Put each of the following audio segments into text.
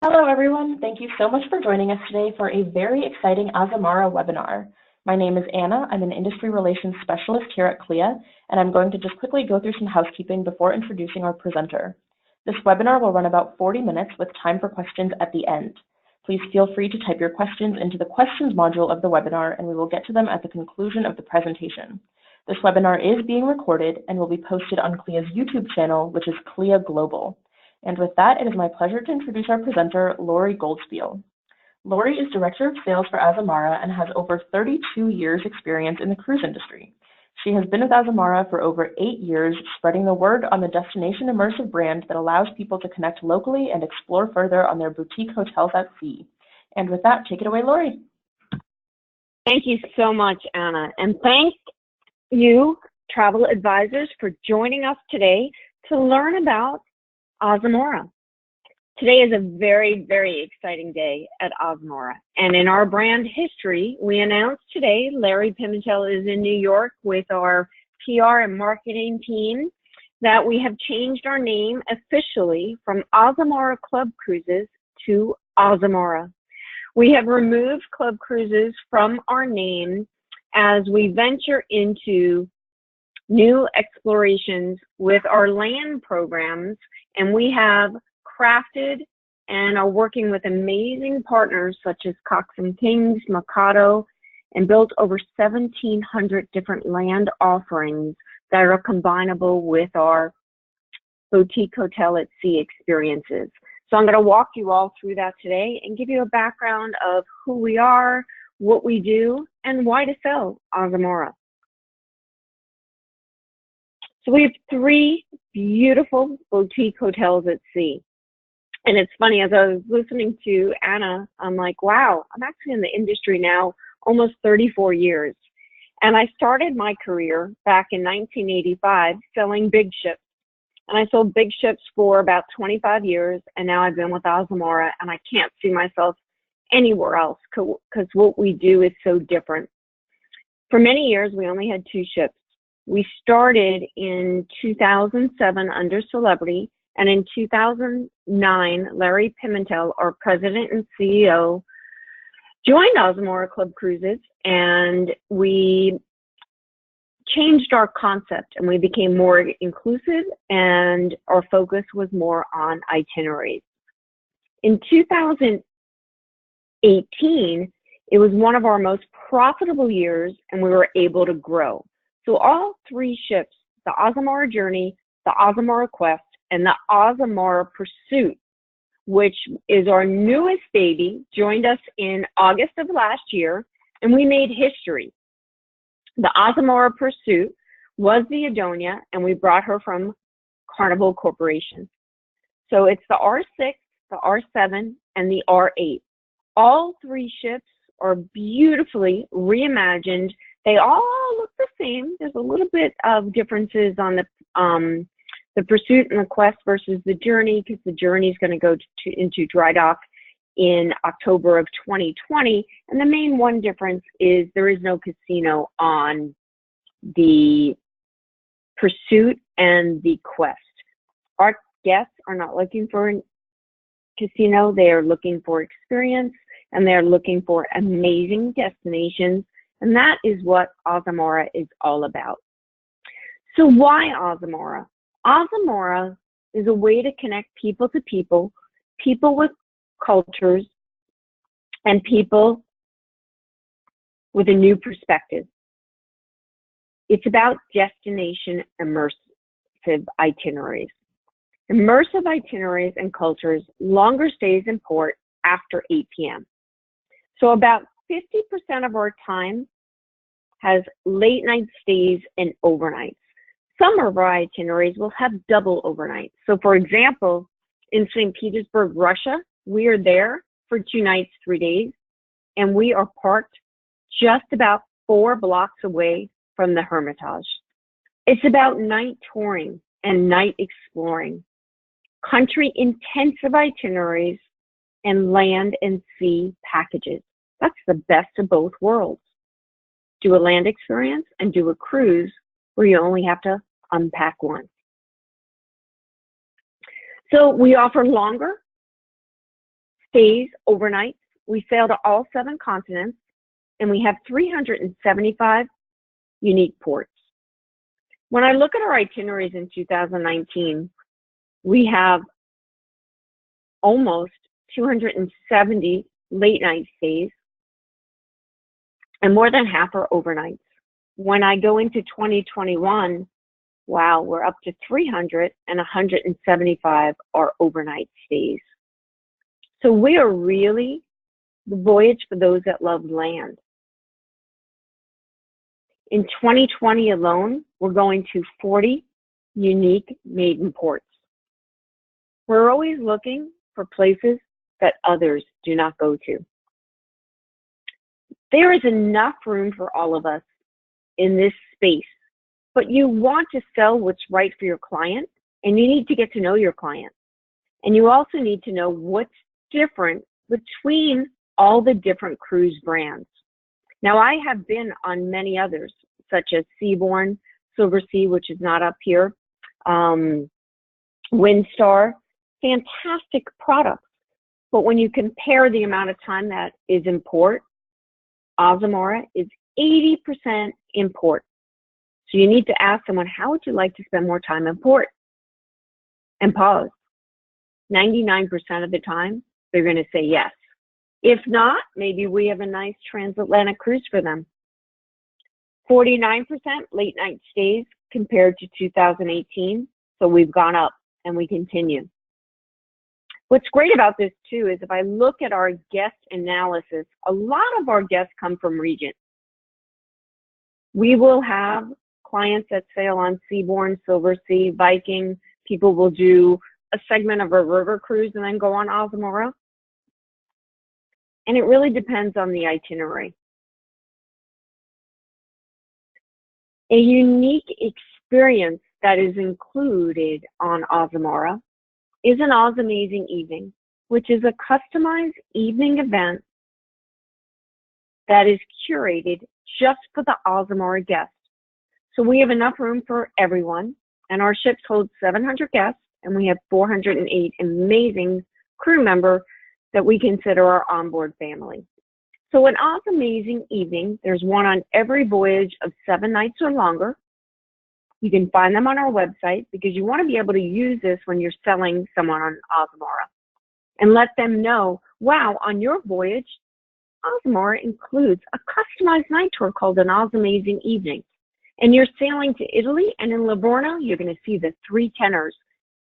Hello, everyone. Thank you so much for joining us today for a very exciting Azamara webinar. My name is Anna. I'm an Industry Relations Specialist here at CLIA, and I'm going to just quickly go through some housekeeping before introducing our presenter. This webinar will run about 40 minutes with time for questions at the end. Please feel free to type your questions into the questions module of the webinar, and we will get to them at the conclusion of the presentation. This webinar is being recorded and will be posted on CLIA's YouTube channel, which is CLIA Global. And with that, it is my pleasure to introduce our presenter, Lori Goldspiel. Lori is Director of Sales for Azamara and has over 32 years experience in the cruise industry. She has been with Azamara for over 8 years, spreading the word on the Destination Immersion brand that allows people to connect locally and explore further on their boutique hotels at sea. And with that, take it away, Lori. Thank you so much, Anna. And thank you, travel advisors, for joining us today to learn about Azamara. Today is a very, very exciting day at Azamara. And in our brand history, we announced today Larry Pimentel is in New York with our PR and marketing team that we have changed our name officially from Azamara Club Cruises to Azamara. We have removed Club Cruises from our name as we venture into new explorations with our land programs, and we have crafted and are working with amazing partners such as Cox and Kings, Mikado, and built over 1,700 different land offerings that are combinable with our boutique hotel at sea experiences. So I'm going to walk you all through that today and give you a background of who we are, what we do, and why to sell Azamara. So we have 3 beautiful boutique hotels at sea. And it's funny, as I was listening to Anna, I'm like, wow, I'm actually in the industry now almost 34 years. And I started my career back in 1985 selling big ships. And I sold big ships for about 25 years. And now I've been with Azamara, and I can't see myself anywhere else because what we do is so different. For many years, we only had 2 ships. We started in 2007 under Celebrity, and in 2009, Larry Pimentel, our president and CEO, joined Azamara Club Cruises, and we changed our concept, and we became more inclusive, and our focus was more on itineraries. In 2018, it was one of our most profitable years, and we were able to grow. So all 3 ships, the Azamara Journey, the Azamara Quest, and the Azamara Pursuit, which is our newest baby, joined us in August of last year, and we made history. The Azamara Pursuit was the Adonia, and we brought her from Carnival Corporation. So it's the R6, the R7, and the R8. All 3 ships are beautifully reimagined. They all look the same. There's a little bit of differences on the Pursuit and the Quest versus the Journey, because the Journey is going to go into dry dock in October of 2020. And the main one difference is there is no casino on the Pursuit and the Quest. Our guests are not looking for a casino. They are looking for experience, and they're looking for amazing destinations. And that is what Azamara is all about. So why Azamara? Azamara is a way to connect people to people, people with cultures, and people with a new perspective. It's about destination immersive itineraries. Immersive itineraries and cultures, longer stays in port after 8 p.m. So about 50% of our time has late night stays and overnights. Some of our itineraries will have double overnights. So for example, in St. Petersburg, Russia, we are there for 2 nights, 3 days, and we are parked just about 4 blocks away from the Hermitage. It's about night touring and night exploring, country intensive itineraries, and land and sea packages. That's the best of both worlds. Do a land experience and do a cruise where you only have to unpack once. So we offer longer stays, overnights. We sail to all 7 continents, and we have 375 unique ports. When I look at our itineraries in 2019, we have almost 270 late night stays, and more than half are overnights. When I go into 2021, wow, we're up to 300, and 175 are overnight stays. So we are really the voyage for those that love land. In 2020 alone, we're going to 40 unique maiden ports. We're always looking for places that others do not go to. There is enough room for all of us in this space, but you want to sell what's right for your client, and you need to get to know your client. And you also need to know what's different between all the different cruise brands. Now, I have been on many others, such as Seabourn, Silversea, which is not up here, Windstar, fantastic products. But when you compare the amount of time that is in port, Azamara is 80% in port. So you need to ask someone, how would you like to spend more time in port? And pause. 99% of the time, they're going to say yes. If not, maybe we have a nice transatlantic cruise for them. 49% late night stays compared to 2018. So we've gone up and we continue. What's great about this too is if I look at our guest analysis, a lot of our guests come from Regent. We will have clients that sail on Seabourn, Silversea, Viking. People will do a segment of a river cruise and then go on Azamara. And it really depends on the itinerary. A unique experience that is included on Azamara is an Oz Amazing Evening, which is a customized evening event that is curated just for the Azamara guests. So we have enough room for everyone, and our ships hold 700 guests, and we have 408 amazing crew members that we consider our onboard family. So an Oz Amazing Evening, there's one on every voyage of 7 nights or longer. You can find them on our website because you want to be able to use this when you're selling someone on Azamara and let them know, wow, on your voyage, Azamara includes a customized night tour called an Oz Amazing Evening. And you're sailing to Italy, and in Livorno, you're going to see the 3 tenors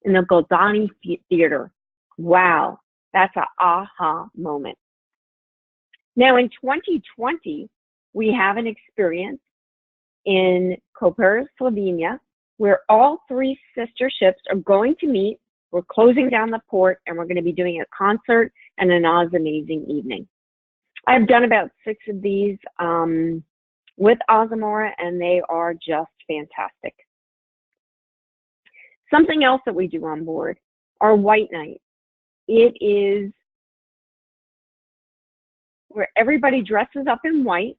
in the Goldani Theater. Wow, that's an aha moment. Now in 2020, we have an experience in Koper, Slovenia, where all 3 sister ships are going to meet. We're closing down the port, and we're going to be doing a concert and an Oz Amazing Evening. I've done about 6 of these with Azamara, and they are just fantastic. Something else that we do on board, our White Night. It is where everybody dresses up in white.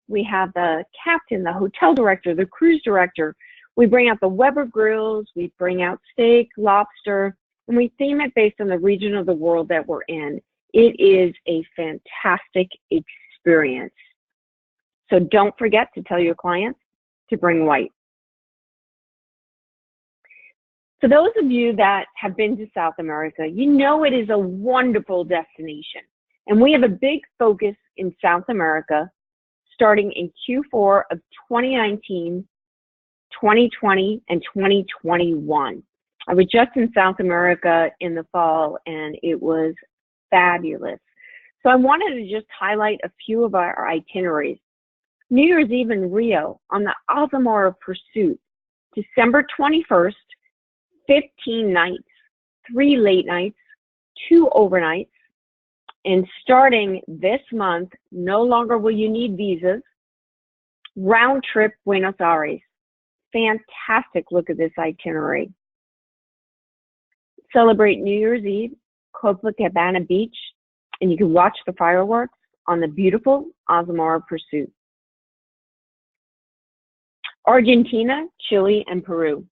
We have the captain, the hotel director, the cruise director. We bring out the Weber grills, we bring out steak, lobster, and we theme it based on the region of the world that we're in. It is a fantastic experience. So don't forget to tell your clients to bring white. For those of you that have been to South America, you know it is a wonderful destination. And we have a big focus in South America starting in Q4 of 2019, 2020, and 2021. I was just in South America in the fall, and it was fabulous. So I wanted to just highlight a few of our itineraries. New Year's Eve in Rio on the Azamara Pursuit, December 21st, 15 nights, 3 late nights, 2 overnights. And starting this month, no longer will you need visas. Round trip Buenos Aires. Fantastic look at this itinerary. Celebrate New Year's Eve, Copacabana Beach, and you can watch the fireworks on the beautiful Azamara Pursuit. Argentina, Chile, and Peru.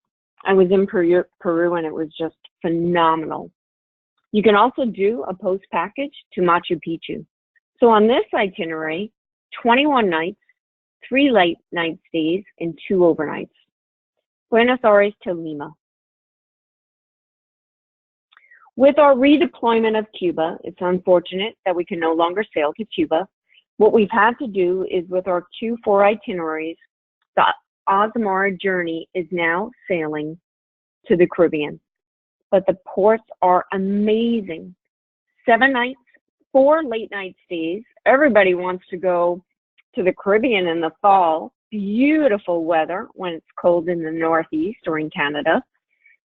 I was in Peru and it was just phenomenal. You can also do a post package to Machu Picchu. So on this itinerary, 21 nights, 3 late night stays, and 2 overnights. Buenos Aires to Lima. With our redeployment of Cuba, it's unfortunate that we can no longer sail to Cuba. What we've had to do is with our Q4 itineraries, the Azamara journey is now sailing to the Caribbean. But the ports are amazing. 7 nights, 4 late night stays. Everybody wants to go to the Caribbean in the fall. Beautiful weather when it's cold in the Northeast or in Canada.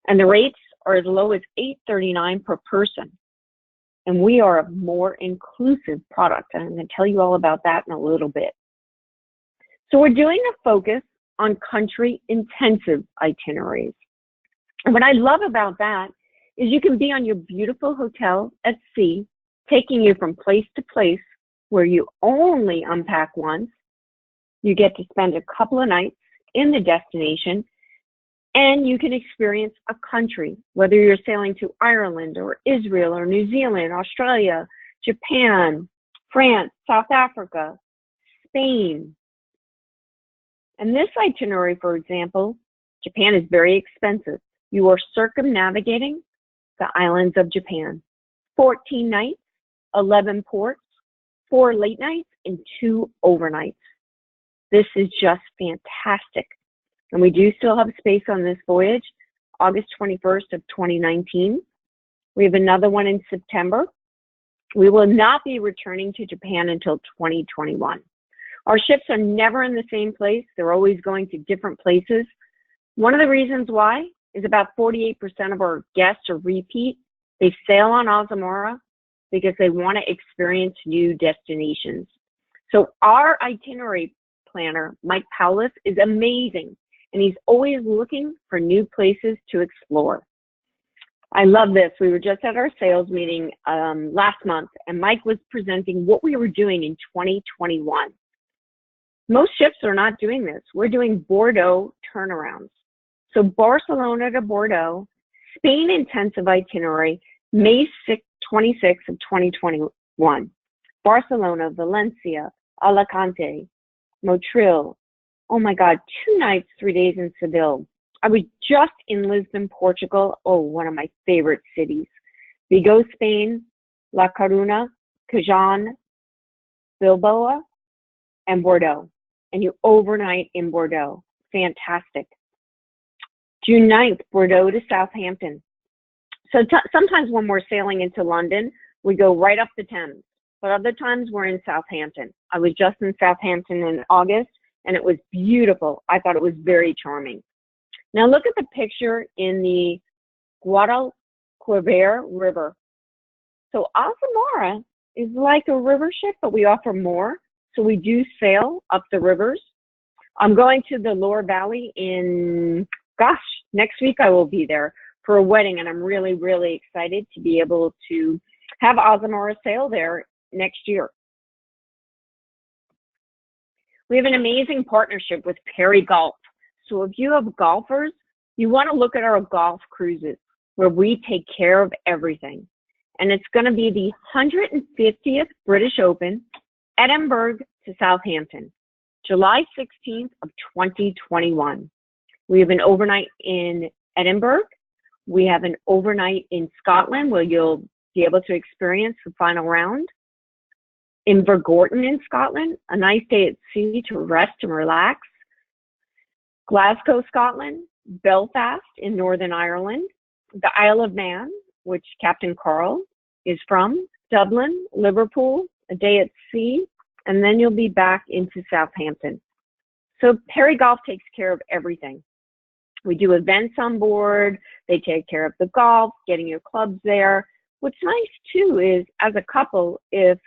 And the rates are as low as $8.39 per person. And we are a more inclusive product. And I'm going to tell you all about that in a little bit. So we're doing a focus on country intensive itineraries. And what I love about that is you can be on your beautiful hotel at sea, taking you from place to place where you only unpack once. You get to spend a couple of nights in the destination, and you can experience a country, whether you're sailing to Ireland or Israel or New Zealand, Australia, Japan, France, South Africa, Spain. And this itinerary, for example, Japan is very expensive. You are circumnavigating the islands of Japan. 14 nights, 11 ports, 4 late nights, and 2 overnights. This is just fantastic. And we do still have space on this voyage, August 21st of 2019. We have another one in September. We will not be returning to Japan until 2021. Our ships are never in the same place. They're always going to different places. One of the reasons why is about 48% of our guests are repeat. They sail on Azamara because they want to experience new destinations. So our itinerary planner, Mike Paulus, is amazing, and he's always looking for new places to explore. I love this. We were just at our sales meeting last month, and Mike was presenting what we were doing in 2021. Most ships are not doing this. We're doing Bordeaux turnarounds. So Barcelona to Bordeaux, Spain intensive itinerary, May 26th of 2021. Barcelona, Valencia, Alicante, Motril. Oh my God, 2 nights, 3 days in Seville. I was just in Lisbon, Portugal. Oh, one of my favorite cities. Vigo, Spain, La Coruña, Cajon, Bilbao, and Bordeaux. And you overnight in Bordeaux. Fantastic. June 9th, Bordeaux to Southampton. So sometimes when we're sailing into London, we go right up the Thames. But other times we're in Southampton. I was just in Southampton in August, and it was beautiful. I thought it was very charming. Now look at the picture in the Guadalquivir River. So Azamara is like a river ship, but we offer more. So we do sail up the rivers. I'm going to the Loire Valley in, next week I will be there for a wedding, and I'm really, really excited to be able to have Azamara sail there next year. We have an amazing partnership with Perry Golf. So if you have golfers, you want to look at our golf cruises where we take care of everything. And it's going to be the 150th British Open, Edinburgh to Southampton, July 16th of 2021. We have an overnight in Edinburgh. We have an overnight in Scotland where you'll be able to experience the final round. In Vergorton in Scotland, a nice day at sea to rest and relax. Glasgow, Scotland, Belfast in Northern Ireland, the Isle of Man, which Captain Carl is from, Dublin, Liverpool, a day at sea, and then you'll be back into Southampton. So Perry Golf takes care of everything. We do events on board. They take care of the golf, getting your clubs there. What's nice too is as a couple, if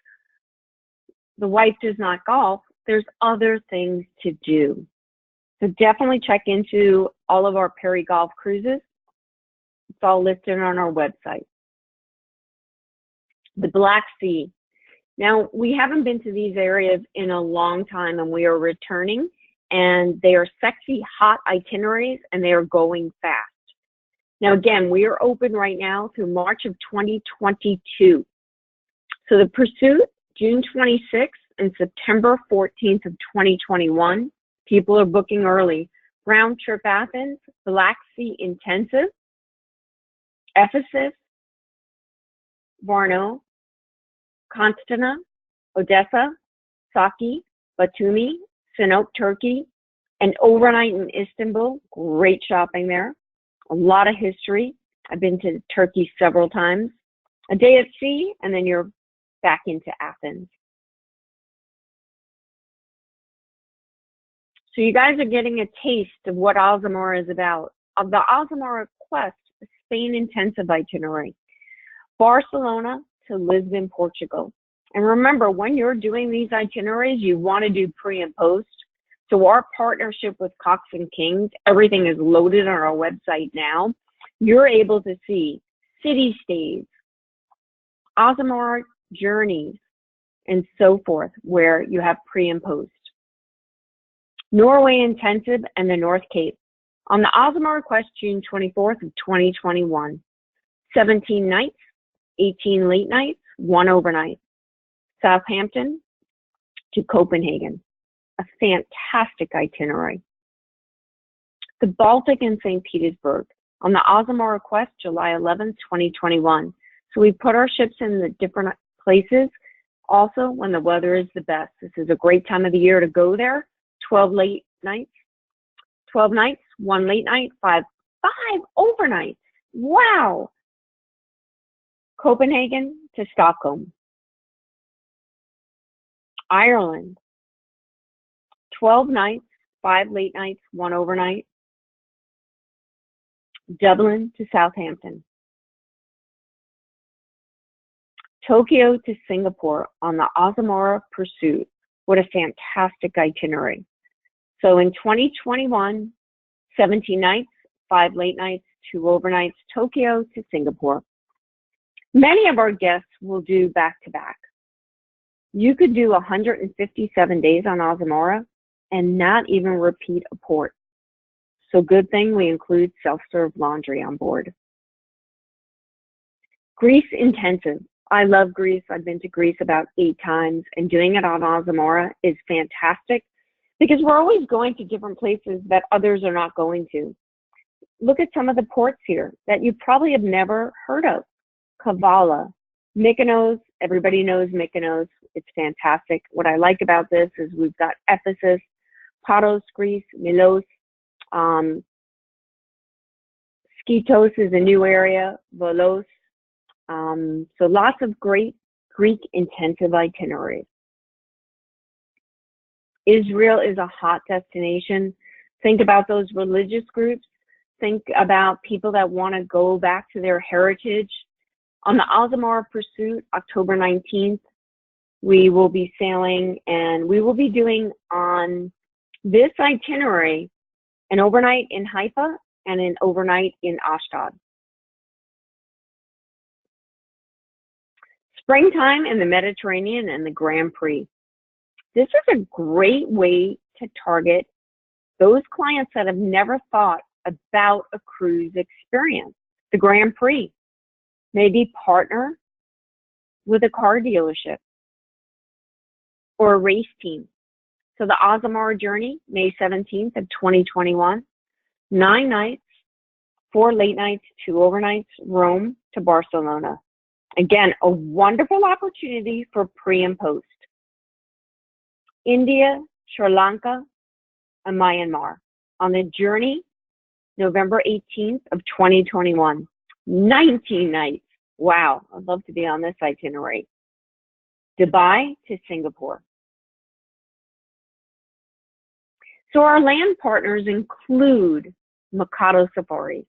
the wife does not golf, there's other things to do. So definitely check into all of our Perry Golf cruises. It's all listed on our website. The Black Sea. Now, we haven't been to these areas in a long time, and we are returning, and they are sexy, hot itineraries, and they are going fast. Now, again, we are open right now through March of 2022. So the Pursuit, June 26th and September 14th of 2021. People are booking early. Round trip Athens, Black Sea Intensive, Ephesus, Varno, Constanta, Odessa, Saki, Batumi, Sinop, Turkey, and overnight in Istanbul. Great shopping there. A lot of history. I've been to Turkey several times. A day at sea, and then you're back into Athens. So you guys are getting a taste of what Azamara is about. Of the Azamara Quest, a Spain intensive itinerary. Barcelona to Lisbon, Portugal. And remember, when you're doing these itineraries, you want to do pre and post. So our partnership with Cox and Kings, everything is loaded on our website now. You're able to see city stays, Azamara journeys, and so forth, where you have pre and post. Norway Intensive and the North Cape. On the Azamara Quest, June 24th of 2021. 17 nights, 18 late nights, 1 overnight. Southampton to Copenhagen. A fantastic itinerary. The Baltic and St. Petersburg. On the Azamara Quest, July 11th, 2021. So we put our ships in the different places, also when the weather is the best. This is a great time of the year to go there. 12 late nights, 12 nights, 1 late night, 5 overnights. Wow. Copenhagen to Stockholm. Ireland, 12 nights, 5 late nights, 1 overnight. Dublin to Southampton. Tokyo to Singapore on the Azamara Pursuit. What a fantastic itinerary. So in 2021, 17 nights, 5 late nights, 2 overnights, Tokyo to Singapore. Many of our guests will do back-to-back. You could do 157 days on Azamara and not even repeat a port. So good thing we include self-serve laundry on board. Greece Intensive. I love Greece. I've been to Greece about 8 times, and doing it on Azamara is fantastic because we're always going to different places that others are not going to. Look at some of the ports here that you probably have never heard of. Kavala, Mykonos. Everybody knows Mykonos. It's fantastic. What I like about this is we've got Ephesus, Paros, Greece, Milos, Skitos is a new area, Volos. So lots of great Greek intensive itineraries. Israel is a hot destination. Think about those religious groups. Think about people that want to go back to their heritage. On the Azamara Pursuit, October 19th, we will be sailing, and we will be doing on this itinerary an overnight in Haifa and an overnight in Ashdod. Springtime in the Mediterranean and the Grand Prix. This is a great way to target those clients that have never thought about a cruise experience. The Grand Prix. Maybe partner with a car dealership or a race team. So the Azamara journey, May 17th of 2021, 9 nights, 4 late nights, 2 overnights, Rome to Barcelona. Again, a wonderful opportunity for pre and post. India, Sri Lanka, and Myanmar. On the journey, November 18th of 2021, 19 nights. Wow, I'd love to be on this itinerary. Dubai to Singapore. So our land partners include Mikado Safaris.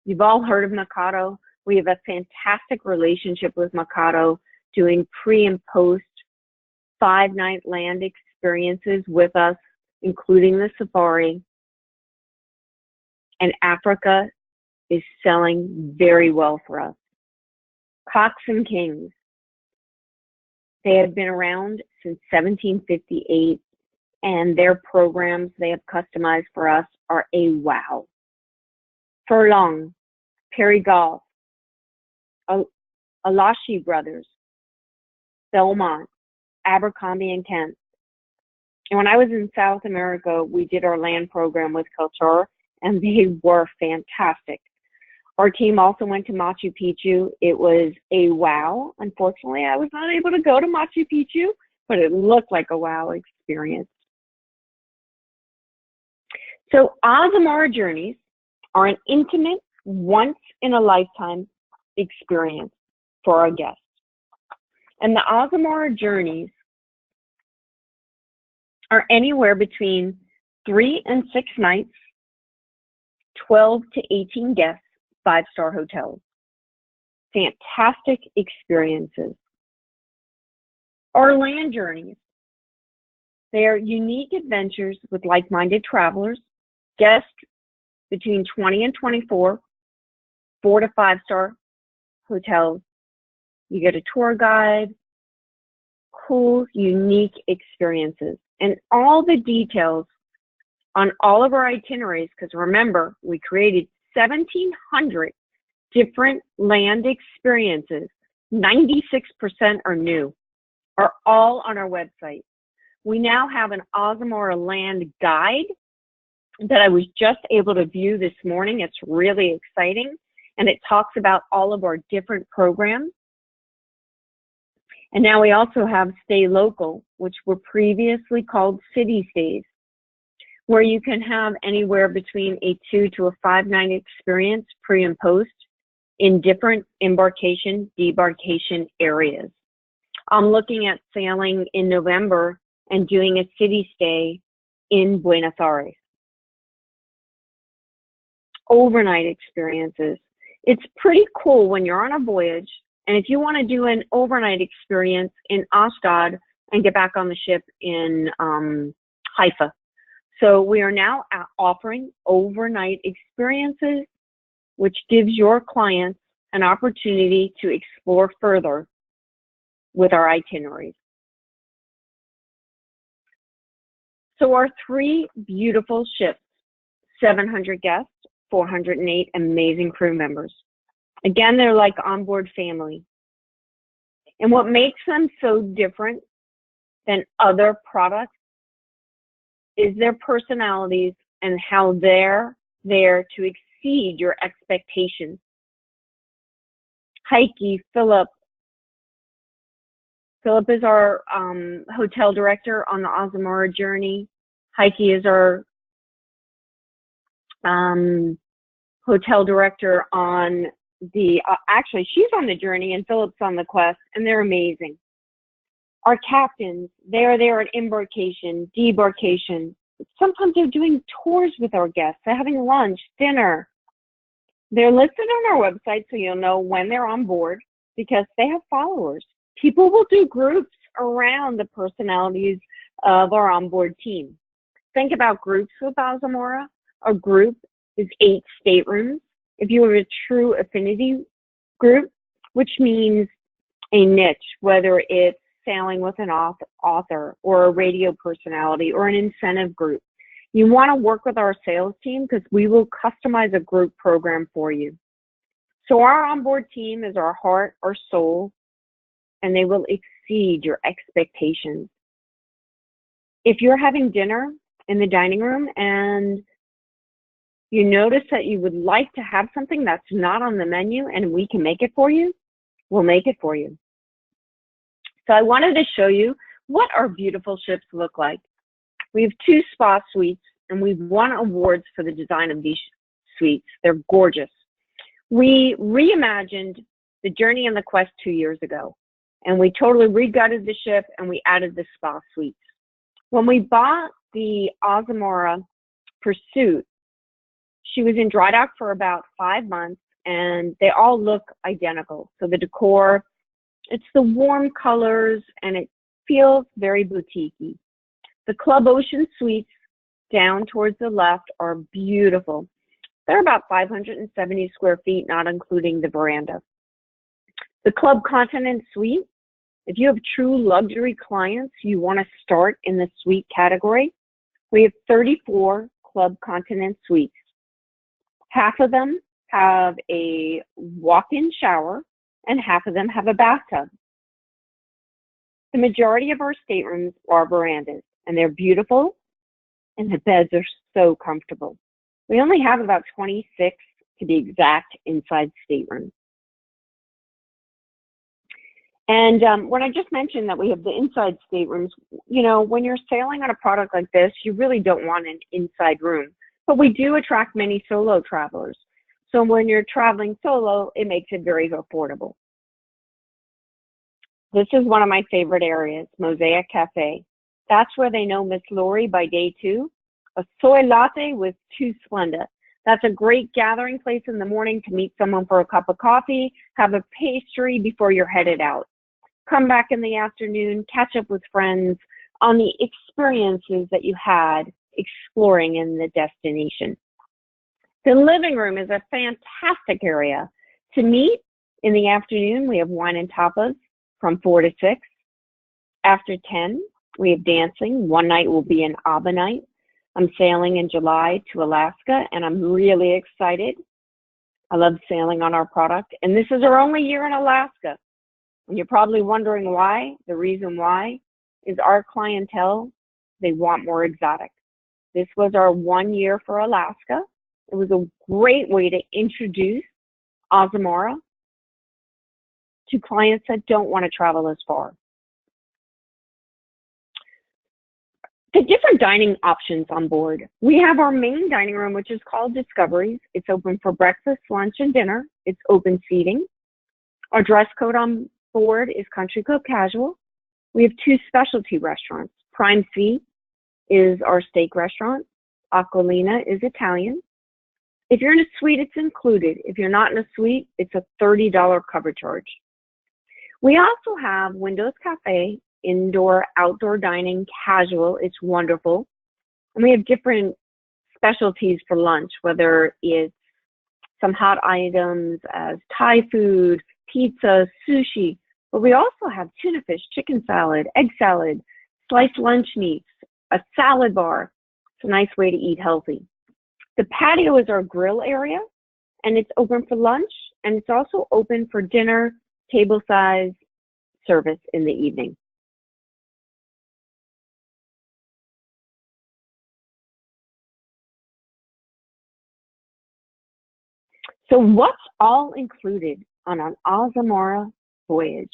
You've all heard of Mikado. We have a fantastic relationship with Mikado, doing pre and post 5-night land experiences with us, including the safari. And Africa is selling very well for us. Cox and Kings. They have been around since 1758, and their programs they have customized for us are a wow. Furlong, Perry Golf, Alashi Brothers, Belmont, Abercrombie and Kent. And when I was in South America, we did our land program with Culture, and they were fantastic. Our team also went to Machu Picchu. It was a wow. Unfortunately, I was not able to go to Machu Picchu, but it looked like a wow experience. So Azamara journeys are an intimate, once-in-a-lifetime experience for our guests. And the Azamara journeys are anywhere between 3 and 6 nights, 12 to 18 guests, 5-star hotels. Fantastic experiences. Our land journeys, they are unique adventures with like-minded travelers, guests between 20 and 24, 4 to 5-star hotels. You get a tour guide, cool, unique experiences. And all the details on all of our itineraries, because remember, we created 1,700 different land experiences, 96% are new, are all on our website. We now have an Azamara land guide that I was just able to view this morning. It's really exciting, and it talks about all of our different programs. And now we also have Stay Local, which were previously called City Stays, where you can have anywhere between a 2 to a 5-night experience pre and post in different embarkation, debarkation areas. I'm looking at sailing in November and doing a city stay in Buenos Aires. Overnight experiences. It's pretty cool when you're on a voyage, and if you want to do an overnight experience in Ashdod and get back on the ship in Haifa. So we are now offering overnight experiences, which gives your clients an opportunity to explore further with our itineraries. So our 3 beautiful ships, 700 guests, 408 amazing crew members. Again, they're like onboard family. And what makes them so different than other products is their personalities and how they're there to exceed your expectations. Heike, Philip is our hotel director on the Azamara journey. Heike is our hotel director on the, actually she's on the journey and Philip's on the quest, and they're amazing. Our captains, they are there at embarkation, debarkation. Sometimes they're doing tours with our guests. They're having lunch, dinner. They're listed on our website so you'll know when they're on board because they have followers. People will do groups around the personalities of our onboard team. Think about groups with Azamara. A group is 8 staterooms. If you have a true affinity group, which means a niche, whether it's sailing with an author or a radio personality or an incentive group, you want to work with our sales team because we will customize a group program for you. So our onboard team is our heart, our soul, and they will exceed your expectations. If you're having dinner in the dining room and you notice that you would like to have something that's not on the menu and we can make it for you, we'll make it for you. So I wanted to show you what our beautiful ships look like. We have 2 spa suites, and we've won awards for the design of these suites. They're gorgeous. We reimagined the Journey and the Quest 2 years ago, and we totally regutted the ship and we added the spa suites. When we bought the Azamara Pursuit, she was in dry dock for about 5 months, and they all look identical. So the decor, it's the warm colors, and it feels very boutique-y. The Club Ocean Suites down towards the left are beautiful. They're about 570 square feet, not including the veranda. The Club Continent Suite, if you have true luxury clients, you want to start in the suite category. We have 34 Club Continent Suites. Half of them have a walk-in shower, and half of them have a bathtub. The majority of our staterooms are verandas, and they're beautiful, and the beds are so comfortable. We only have about 26, to be exact, inside staterooms. And when I just mentioned that we have the inside staterooms, you know, when you're sailing on a product like this, you really don't want an inside room. But we do attract many solo travelers. So when you're traveling solo, it makes it very affordable. This is one of my favorite areas, Mosaic Cafe. That's where they know Miss Lori by day 2. A soy latte with 2 Splenda. That's a great gathering place in the morning to meet someone for a cup of coffee, have a pastry before you're headed out. Come back in the afternoon, catch up with friends on the experiences that you had exploring in the destination. The living room is a fantastic area to meet. In the afternoon, we have wine and tapas from 4 to 6. After 10, we have dancing. One night will be an ABBA night. I'm sailing in July to Alaska, and I'm really excited. I love sailing on our product, and this is our only year in Alaska. And you're probably wondering why. The reason why is our clientele, they want more exotic. This was our 1 year for Alaska. It was a great way to introduce Azamara to clients that don't want to travel as far. The different dining options on board. We have our main dining room, which is called Discoveries. It's open for breakfast, lunch, and dinner. It's open seating. Our dress code on board is Country Club Casual. We have 2 specialty restaurants. Prime C is our steak restaurant. Aquilina is Italian. If you're in a suite, it's included. If you're not in a suite, it's a $30 cover charge. We also have Windows Cafe, indoor, outdoor dining, casual. It's wonderful. And we have different specialties for lunch, whether it's some hot items as Thai food, pizza, sushi. But we also have tuna fish, chicken salad, egg salad, sliced lunch meats, a salad bar. It's a nice way to eat healthy. The patio is our grill area, and it's open for lunch, and it's also open for dinner, table size service in the evening. So what's all included on an Azamara voyage?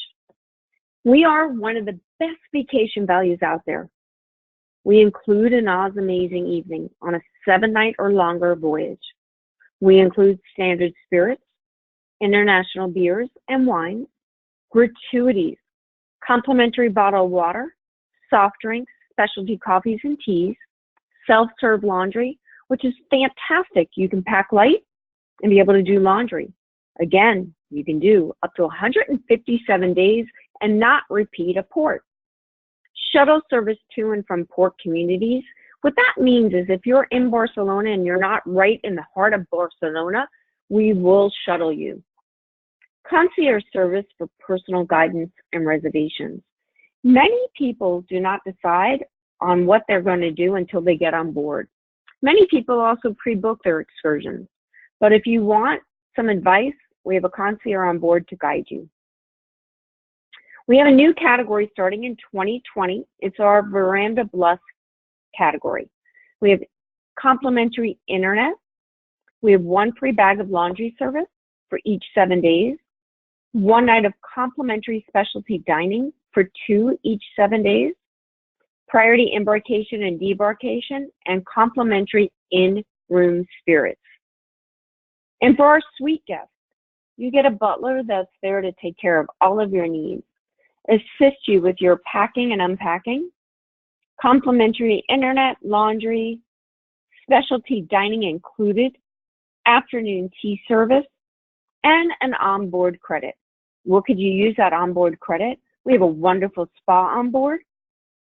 We are one of the best vacation values out there. We include an Amazing evening on a 7-night or longer voyage. We include standard spirits, international beers and wines, gratuities, complimentary bottled water, soft drinks, specialty coffees and teas, self-serve laundry, which is fantastic. You can pack light and be able to do laundry. Again, you can do up to 157 days and not repeat a port. Shuttle service to and from port communities. What that means is if you're in Barcelona and you're not right in the heart of Barcelona, we will shuttle you. Concierge service for personal guidance and reservations. Many people do not decide on what they're going to do until they get on board. Many people also pre-book their excursions. But if you want some advice, we have a concierge on board to guide you. We have a new category starting in 2020. It's our Veranda Plus category. We have complimentary internet. We have 1 free bag of laundry service for each 7 days. 1 night of complimentary specialty dining for 2 each 7 days. Priority embarkation and debarkation, and complimentary in-room spirits. And for our suite guests, you get a butler that's there to take care of all of your needs, assist you with your packing and unpacking, complimentary internet, laundry, specialty dining included, afternoon tea service, and an onboard credit. What could you use that onboard credit? We have a wonderful spa on board.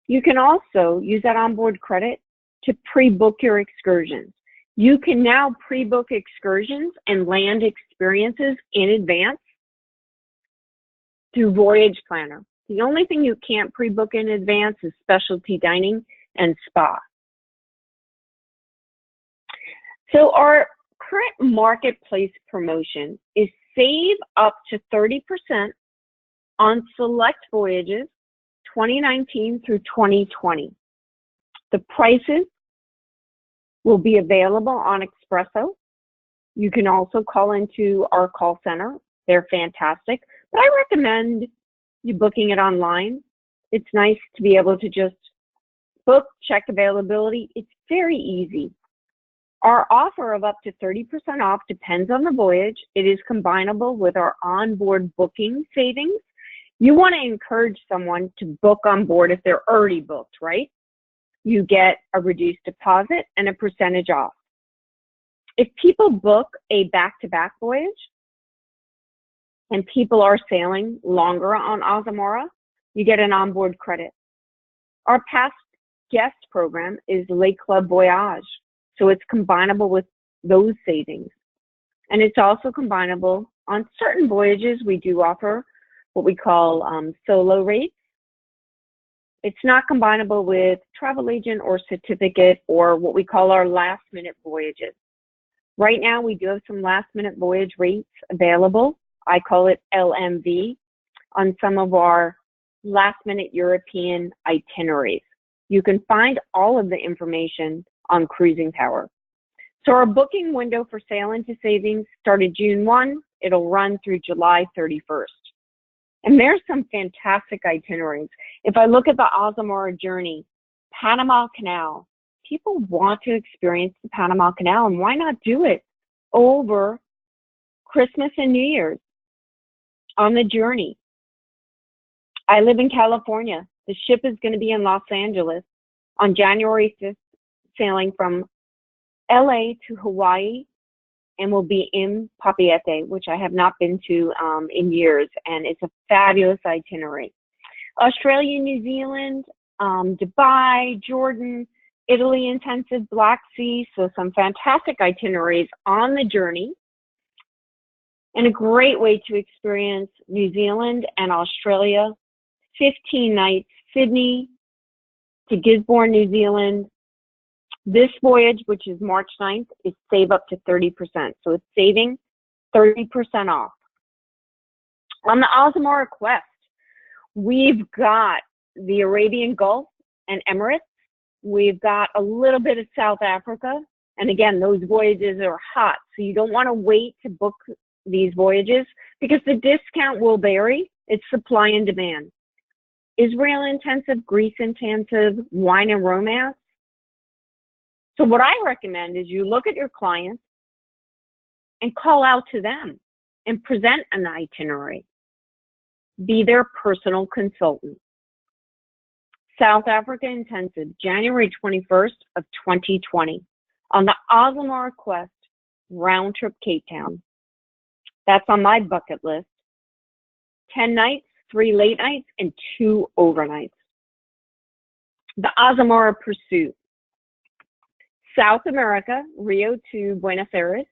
You can also use that onboard credit to pre-book your excursions. You can now pre-book excursions and land experiences in advance through Voyage Planner. The only thing you can't pre-book in advance is specialty dining and spa. So our current marketplace promotion is save up to 30% on select voyages 2019 through 2020. The prices will be available on Expresso. You can also call into our call center. They're fantastic, but I recommend you booking it online. It's nice to be able to just book, check availability. It's very easy. Our offer of up to 30% off depends on the voyage. It is combinable with our onboard booking savings. You want to encourage someone to book on board if they're already booked, right? You get a reduced deposit and a percentage off. If people book a back-to-back voyage and people are sailing longer on Azamara, you get an onboard credit. Our past guest program is Lake Club Voyage, so it's combinable with those savings. And it's also combinable on certain voyages. We do offer what we call solo rates. It's not combinable with travel agent or certificate or what we call our last minute voyages. Right now, we do have some last minute voyage rates available. I call it LMV on some of our last minute European itineraries. You can find all of the information on Cruising Power. So our booking window for Sail into Savings started June 1. It'll run through July 31st. And there's some fantastic itineraries. If I look at the Azamara journey, Panama Canal, people want to experience the Panama Canal, and why not do it over Christmas and New Year's on the journey? I live in California. The ship is going to be in Los Angeles on January 5th, sailing from LA to Hawaii, and will be in Papeete, which I have not been to in years, and it's a fabulous itinerary. Australia, New Zealand, Dubai, Jordan, Italy intensive, Black Sea, so some fantastic itineraries on the journey, and a great way to experience New Zealand and Australia. 15 nights, Sydney to Gisborne, New Zealand. This voyage, which is March 9th, is save up to 30%. So it's saving 30% off. On the Azamara Quest, we've got the Arabian Gulf and Emirates. We've got a little bit of South Africa. And again, those voyages are hot. So you don't want to wait to book these voyages because the discount will vary. It's supply and demand. Israel intensive, Greece intensive, wine and romance. So what I recommend is you look at your clients and call out to them and present an itinerary. Be their personal consultant. South Africa intensive, January 21st of 2020 on the Azamara Quest round trip Cape Town. That's on my bucket list. 10 nights, 3 late nights, and 2 overnights. The Azamara Pursuit. South America, Rio to Buenos Aires.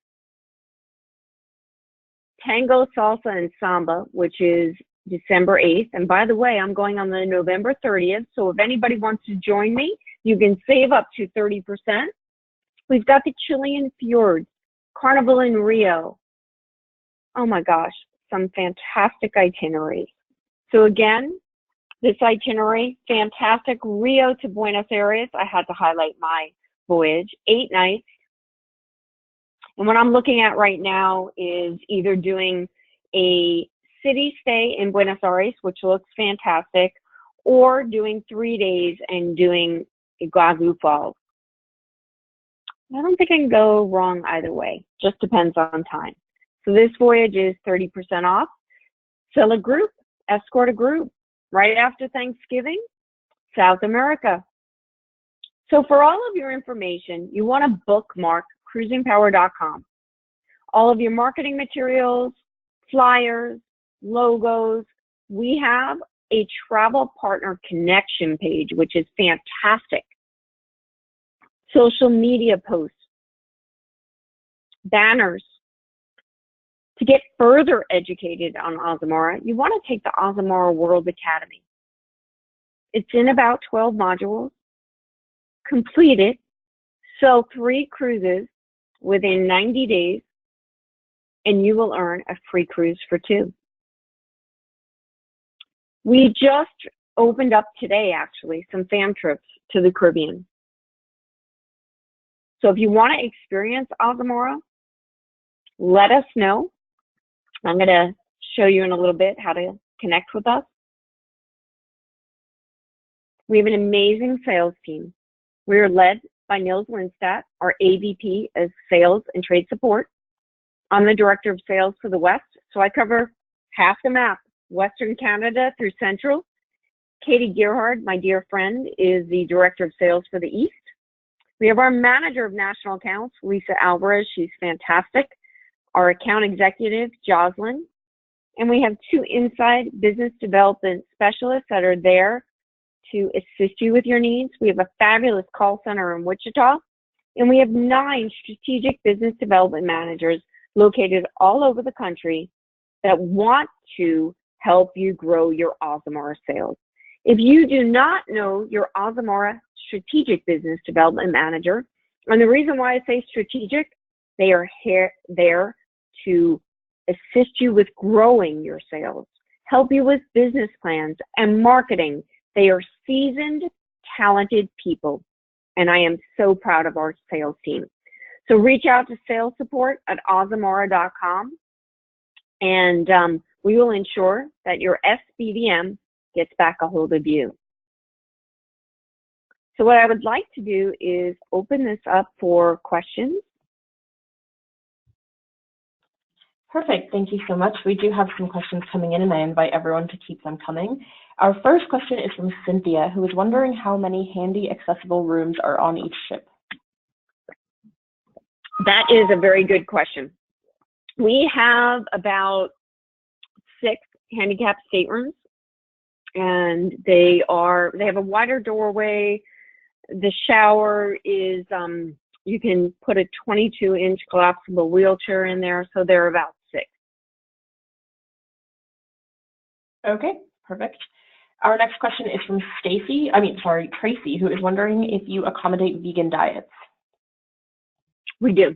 Tango, Salsa, and Samba, which is December 8th. And by the way, I'm going on the November 30th. So if anybody wants to join me, you can save up to 30%. We've got the Chilean Fjords, Carnival in Rio. Oh my gosh, some fantastic itineraries. So again, this itinerary, fantastic. Rio to Buenos Aires. I had to highlight my voyage, 8 nights. And what I'm looking at right now is either doing a city stay in Buenos Aires, which looks fantastic, or doing 3 days and doing Iguazu Falls. I don't think I can go wrong either way. Just depends on time. So this voyage is 30% off. Sell a group, escort a group right after Thanksgiving, South America. So for all of your information, you want to bookmark cruisingpower.com. All of your marketing materials, flyers, logos. We have a travel partner connection page, which is fantastic. Social media posts, banners. To get further educated on Azamara, you want to take the Azamara World Academy. It's in about 12 modules. Complete it. Sell 3 cruises within 90 days, and you will earn a free cruise for 2. We just opened up today, actually, some fam trips to the Caribbean. So if you want to experience Azamara, let us know. I'm going to show you in a little bit how to connect with us. We have an amazing sales team. We are led by Nils Lindstadt, our AVP of Sales and Trade Support. I'm the Director of Sales for the West, so I cover half the map, Western Canada through Central. Katie Gerhard, my dear friend, is the Director of Sales for the East. We have our Manager of National Accounts, Lisa Alvarez. She's fantastic. Our Account Executive, Jocelyn. And we have 2 inside business development specialists that are there to assist you with your needs. We have a fabulous call center in Wichita. And we have 9 strategic business development managers located all over the country that want to help you grow your Azamara sales. If you do not know your Azamara strategic business development manager, and the reason why I say strategic, they are there to assist you with growing your sales, help you with business plans and marketing. They are seasoned, talented people, and I am so proud of our sales team. So reach out to sales support at azamara.com, and we will ensure that your SBDM gets back a hold of you. So what I would like to do is open this up for questions. Perfect. Thank you so much. We do have some questions coming in, and I invite everyone to keep them coming. Our first question is from Cynthia, who is wondering how many handy, accessible rooms are on each ship. That is a very good question. We have about 6 handicapped staterooms, and they have a wider doorway. The shower is, you can put a 22-inch collapsible wheelchair in there, so they're about 6. Okay, perfect. Our next question is from Tracy, who is wondering if you accommodate vegan diets. We do.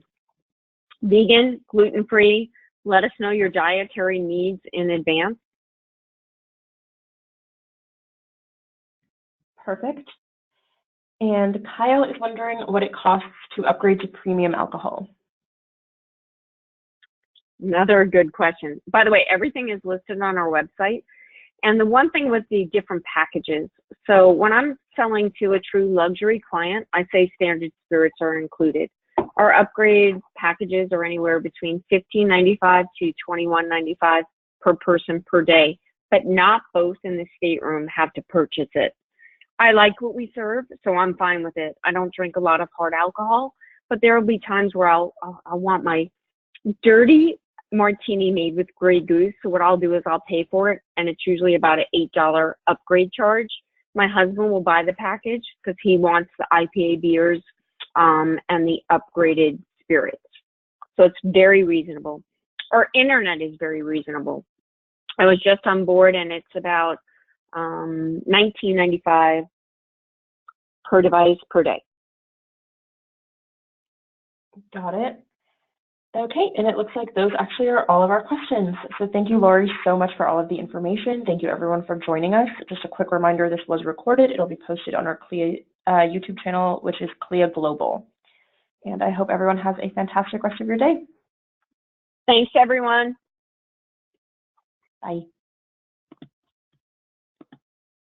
Vegan, gluten-free. Let us know your dietary needs in advance. Perfect. And Kyle is wondering what it costs to upgrade to premium alcohol. Another good question. By the way, everything is listed on our website. And the one thing with the different packages, so when I'm selling to a true luxury client, I say standard spirits are included. Our upgrade packages are anywhere between $15.95 to $21.95 per person per day, but not both in the stateroom have to purchase it. I like what we serve, so I'm fine with it. I don't drink a lot of hard alcohol, but there will be times where I'll want my dirty martini made with Grey Goose. So what I'll do is I'll pay for it, and it's usually about an $8 upgrade charge. My husband will buy the package because he wants the IPA beers and the upgraded spirits. So it's very reasonable. Our internet is very reasonable. I was just on board, and it's about $19.95 per device per day. Got it. Okay, and it looks like those actually are all of our questions. So thank you, Lori, so much for all of the information. Thank you, everyone, for joining us. Just a quick reminder, this was recorded. It'll be posted on our CLIA YouTube channel, which is CLIA Global. And I hope everyone has a fantastic rest of your day. Thanks, everyone. Bye.